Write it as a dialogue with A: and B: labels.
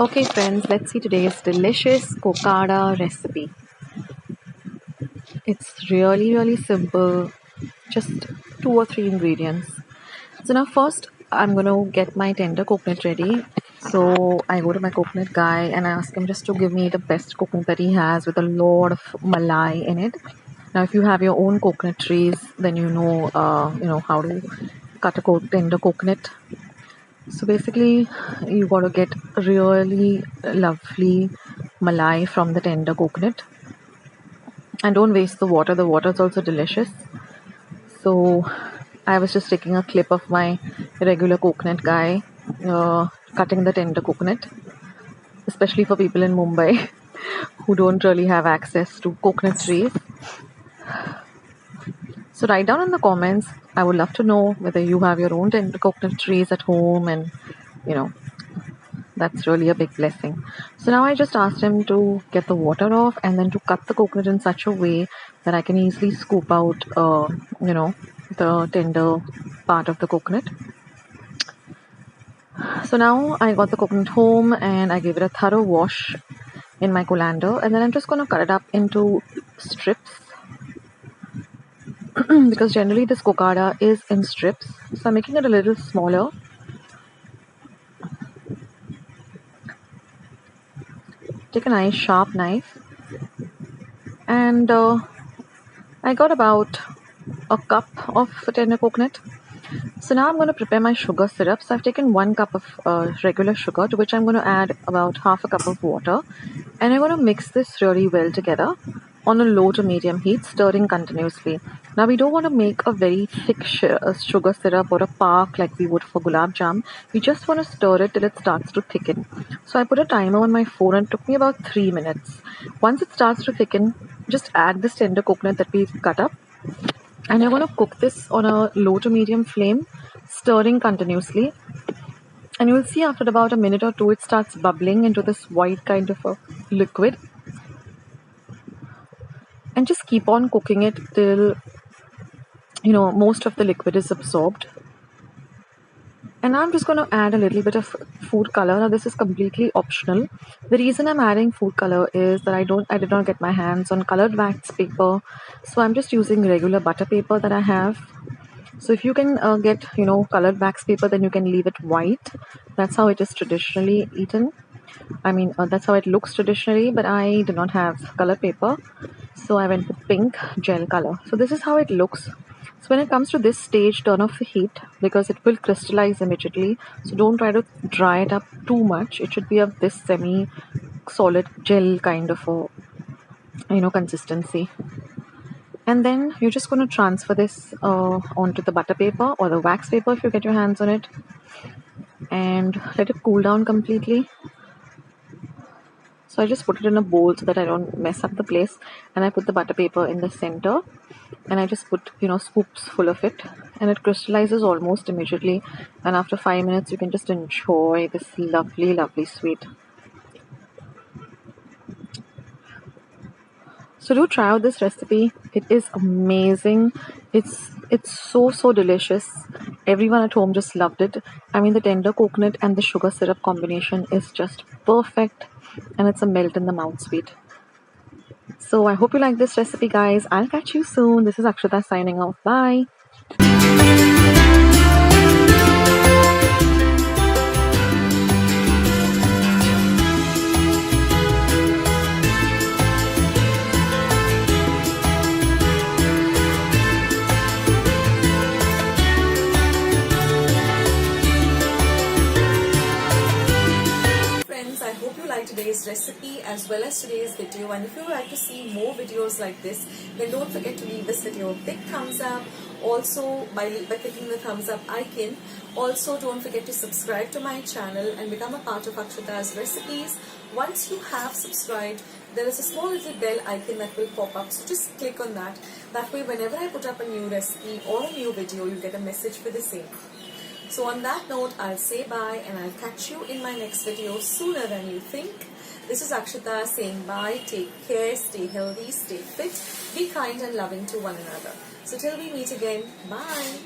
A: Okay friends, let's see today's delicious cocada recipe. It's really simple, just 2 or 3 ingredients. So now first I'm going to get my tender coconut ready. So I go to my coconut guy and I ask him just to give me the best coconut that he has with a lot of malai in it. Now if you have your own coconut trees, then you know how to cut a tender coconut. So basically, you got to get really lovely malai from the tender coconut, and don't waste the water. The water is also delicious. So I was just taking a clip of my regular coconut guy cutting the tender coconut, especially for people in Mumbai who don't really have access to coconut trees. So write down in the comments. I would love to know whether you have your own tender coconut trees at home, and you know that's really a big blessing. So now I just asked him to get the water off and then to cut the coconut in such a way that I can easily scoop out, the tender part of the coconut. So now I got the coconut home and I gave it a thorough wash in my colander, and then I'm just going to cut it up into strips because generally this cocada is in strips. So I'm making it a little smaller. Take a nice sharp knife and I got about a cup of tender coconut. So now I'm going to prepare my sugar syrup. So I've taken 1 cup of regular sugar, to which I'm going to add about half a cup of water, and I'm going to mix this really well together on a low to medium heat, stirring continuously. Now we don't want to make a very thick sugar syrup or a pak like we would for gulab jam. We just want to stir it till it starts to thicken. So I put a timer on my phone and it took me about 3 minutes. Once it starts to thicken, just add this tender coconut that we cut up, and you're going to cook this on a low to medium flame, stirring continuously, and you will see after about a minute or two it starts bubbling into this white kind of a liquid, and just keep on cooking it till most of the liquid is absorbed. And now I'm just going to add a little bit of food color. Now this is completely optional. The reason I'm adding food color is that I did not get my hands on colored wax paper, so I'm just using regular butter paper that I have. So if you can get colored wax paper, then you can leave it white. That's how it is traditionally eaten. I mean that's how it looks traditionally, but I do not have color paper, so I went with pink gel color. So this is how it looks. So when it comes to this stage, turn off the heat because it will crystallize immediately. So don't try to dry it up too much. It should be of this semi solid gel kind of a consistency. And then you're just going to transfer this onto the butter paper or the wax paper if you get your hands on it, and let it cool down completely. So I just put it in a bowl so that I don't mess up the place, and I put the butter paper in the center, and I just put scoops full of it, and it crystallizes almost immediately, and after 5 minutes you can just enjoy this lovely sweet. So do try out this recipe. It is amazing. It's so delicious. Everyone at home just loved it. I mean, the tender coconut and the sugar syrup combination is just perfect, and it's a melt in the mouth sweet. So I hope you like this recipe, guys. I'll catch you soon. This is Akshata signing off. Bye.
B: I hope you like today's recipe as well as today's video, and if you would like to see more videos like this, then don't forget to leave this video a big thumbs up. Also by clicking the thumbs up icon. Also don't forget to subscribe to my channel and become a part of Akshata's recipes. Once you have subscribed, there is a small little bell icon that will pop up, so just click on that. That way whenever I put up a new recipe or a new video, you get a message for the same. So on that note, I'll say bye and I'll catch you in my next video sooner than you think. This is Akshata saying bye, take care, stay healthy, stay fit, be kind and loving to one another. So till we meet again, bye.